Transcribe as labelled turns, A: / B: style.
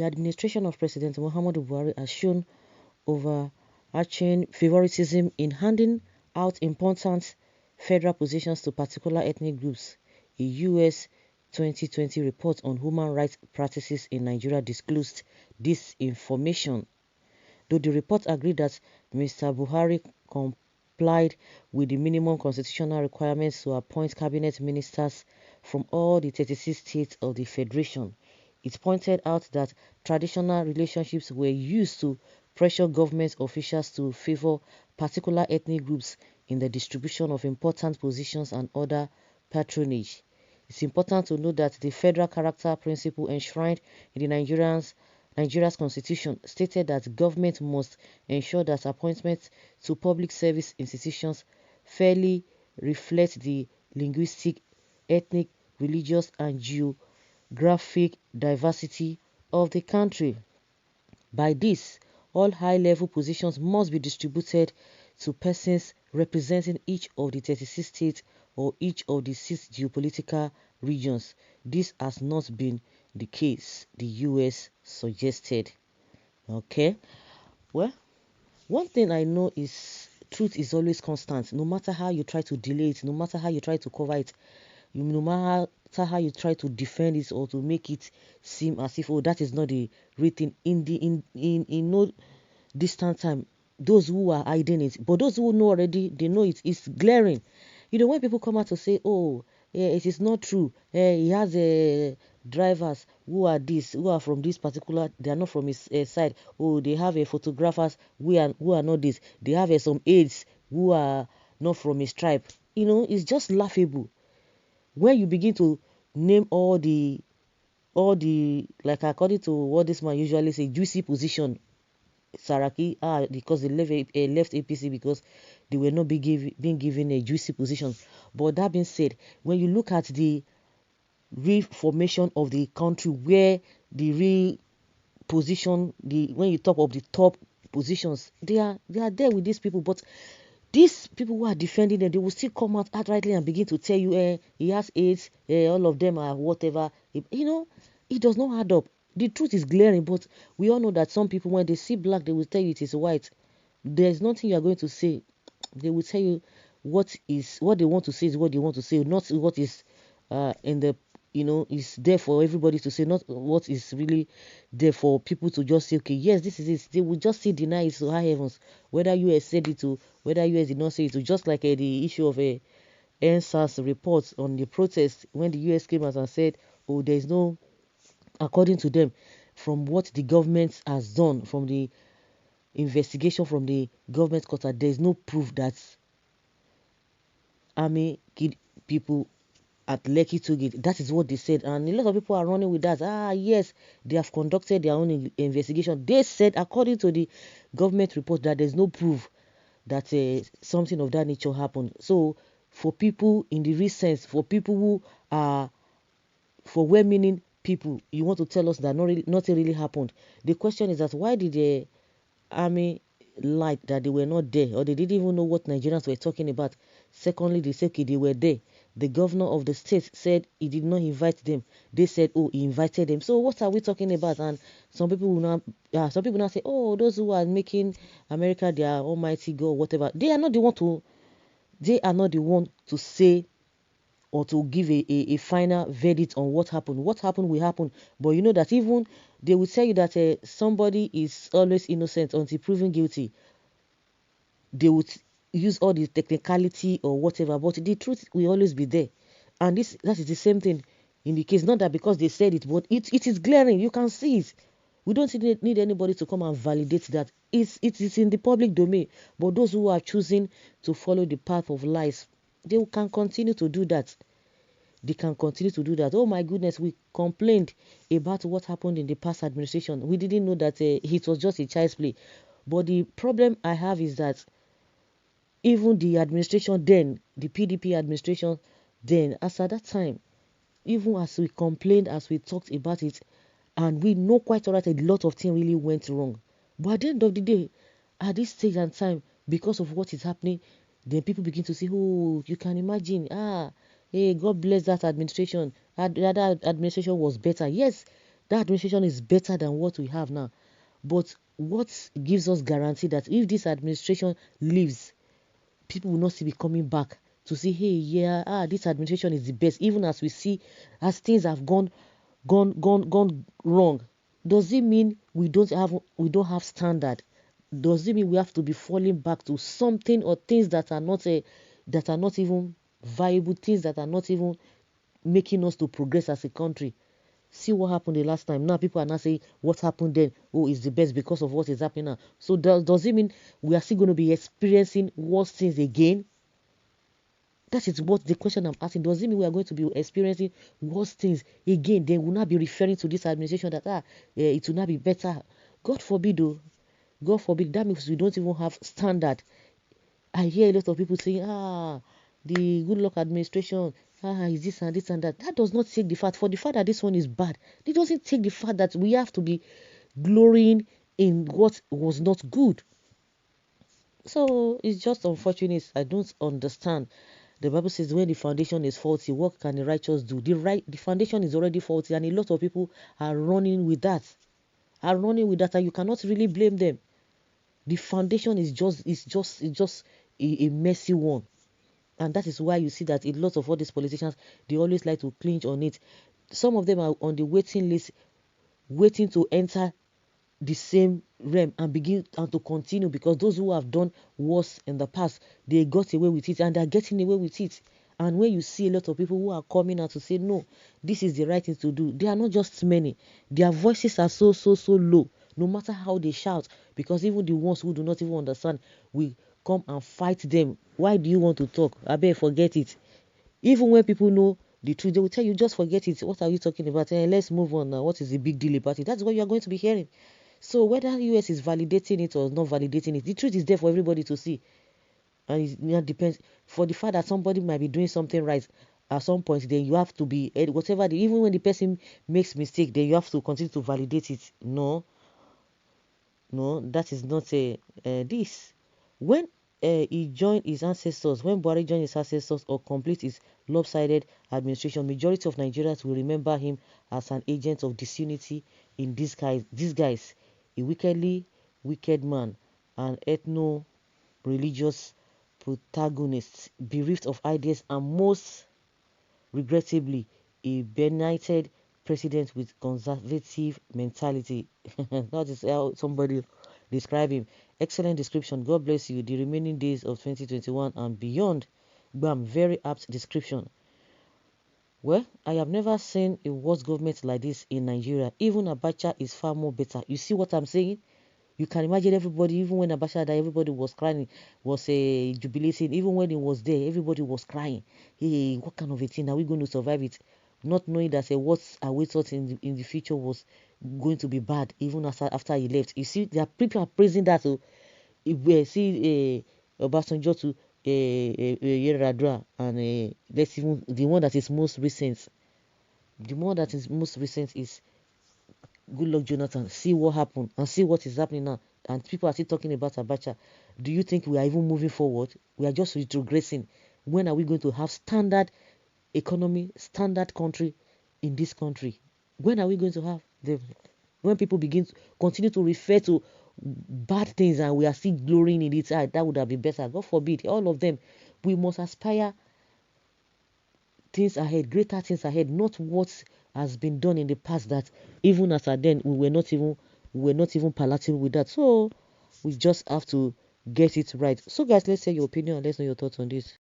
A: the administration of President Muhammadu Buhari has shown overarching favoritism in handing out important federal positions to particular ethnic groups. A U.S. 2020 report on human rights practices in Nigeria disclosed this information. Though the report agreed that Mr. Buhari complied with the minimum constitutional requirements to appoint cabinet ministers from all the 36 states of the Federation, it pointed out that traditional relationships were used to pressure government officials to favor particular ethnic groups in the distribution of important positions and other patronage. It's important to note that the federal character principle enshrined in the Nigeria's constitution stated that government must ensure that appointments to public service institutions fairly reflect the linguistic, ethnic, religious, and geographic diversity of the country. By this, all high-level positions must be distributed to persons representing each of the 36 states or each of the 6 geopolitical regions. This has not been the case, the US suggested. Okay, well, one thing I know is truth is always constant. No matter how you try to delay it, no matter how you try to cover it, no matter how you try to defend it or to make it seem as if, oh, that is not the real thing, in no distant time, those who are hiding it, but those who know already, they know it is glaring. When people come out to say, oh, yeah, it is not true, he has drivers who are from this particular, they are not from his side, oh, they have photographers who are not this, they have some aides who are not from his tribe. It's just laughable when you begin to name all the like, according to what this man usually say, juicy position. Saraki, because they left APC because they were not being given a juicy position. But that being said, when you look at the reformation of the country, where the real position, when you talk of the top positions, they are there with these people. But these people who are defending them, they will still come out outrightly and begin to tell you, he has AIDS, all of them are whatever. It does not add up. The truth is glaring, but we all know that some people, when they see black, they will tell you it is white. There's nothing you are going to say. They will tell you what they want to say is what they want to say, not what is in the is there for everybody to say, not what is really there for people to just say, okay, yes, this is it. They will just say deny it to high heavens, whether US said it to, whether US did not say it to. Just like the issue of a NSAS reports on the protest, when the US came out and said, oh, there is no, according to them, from what the government has done, from the investigation from the government quarter, there is no proof that army killed people at Lekki Tollgate. That is what they said, and a lot of people are running with that. Yes, they have conducted their own investigation. They said, according to the government report, that there's no proof that something of that nature happened. So, for people in the real sense, for people who are for well-meaning people, you want to tell us that nothing really happened. The question is that why did the army lie that they were not there, or they didn't even know what Nigerians were talking about? Secondly, they said, okay, they were there. The governor of the state said he did not invite them. They said, oh, he invited them. So what are we talking about? And some people will now say, oh, those who are making America their almighty God, whatever, they are not the one to say or to give a final verdict on what happened. What happened will happen. But you know that even they will tell you that somebody is always innocent until proven guilty. They would use all the technicality or whatever, but the truth will always be there. And that is the same thing in the case. Not that because they said it, but it is glaring. You can see it. We don't need anybody to come and validate that. It is in the public domain. But those who are choosing to follow the path of lies, they can continue to do that. They can continue to do that. Oh my goodness, we complained about what happened in the past administration. We didn't know that it was just a child's play. But the problem I have is that even the administration then, the PDP administration then, as at that time, even as we complained, as we talked about it, and we know quite all right a lot of things really went wrong. But at the end of the day, at this stage and time, because of what is happening, then people begin to say, oh, you can imagine, hey, God bless that administration. The other administration was better. Yes, That administration is better than what we have now. But what gives us guarantee that if this administration leaves, people will not still be coming back to say, hey, yeah, this administration is the best, even as we see, as things have gone wrong. Does it mean we don't have standard? Does it mean we have to be falling back to something or things that are not even viable, things that are not even making us to progress as a country? See what happened the last time. Now people are not saying what happened then. Oh, it's the best because of what is happening now. So does it mean we are still going to be experiencing worse things again? That is what the question I'm asking. Does it mean we are going to be experiencing worse things again? They will not be referring to this administration that it will not be better. God forbid, though. God forbid. That means we don't even have standard. I hear a lot of people saying, the good luck administration, is this and this and that. That does not take the fact. For the fact that this one is bad, it doesn't take the fact that we have to be glorying in what was not good. So it's just unfortunate. I don't understand. The Bible says when the foundation is faulty, what can the righteous do? The foundation is already faulty, and a lot of people are running with that. And you cannot really blame them. The foundation is just a messy one. And that is why you see that a lot of all these politicians, they always like to clinch on it. Some of them are on the waiting list, waiting to enter the same realm and begin and to continue, because those who have done worse in the past, they got away with it and they're getting away with it. And when you see a lot of people who are coming out to say, no, this is the right thing to do, they are not just many. Their voices are so low, no matter how they shout, because even the ones who do not even understand will come and fight them. Why do you want to talk? I bet forget it. Even when people know the truth, they will tell you, just forget it. What are you talking about? Let's move on now. What is the big deal about it? That's what you are going to be hearing. So whether US is validating it or not validating it, the truth is there for everybody to see. And it depends. For the fact that somebody might be doing something right at some point, then you have to be, whatever, even when the person makes mistake, then you have to continue to validate it. No, that is not this. When he joined his ancestors, when Buhari joined his ancestors or complete his lopsided administration, majority of Nigerians will remember him as an agent of disunity in disguise, a wicked man, an ethno-religious protagonist, bereft of ideas, and most regrettably, a benighted president with conservative mentality. That is how somebody describe him. Excellent description. God bless you. The remaining days of 2021 and beyond. Bam, very apt description. Well, I have never seen a worse government like this in Nigeria. Even Abacha is far more better. You see what I'm saying? You can imagine everybody, even when Abacha died, everybody was crying, was jubilating. Even when he was there, everybody was crying. Hey, what kind of a thing? Are we going to survive it? Not knowing that what awaits us in the future was going to be bad, even after he left. You see, there are people are praising that. See Obasanjo to Yeradra, and let's even the one that is most recent. The one that is most recent is good luck, Jonathan. See what happened and see what is happening now. And people are still talking about Abacha. Do you think we are even moving forward? We are just retrogressing. When are we going to have standard economy, standard country in this country? When are we going to have them? When people begin to continue to refer to bad things and we are still glorying in it, that would have been better. God forbid. All of them. We must aspire things ahead, greater things ahead, not what has been done in the past that even as at then we were not even palatable with that. So we just have to get it right. So guys, let's say your opinion and let's know your thoughts on this.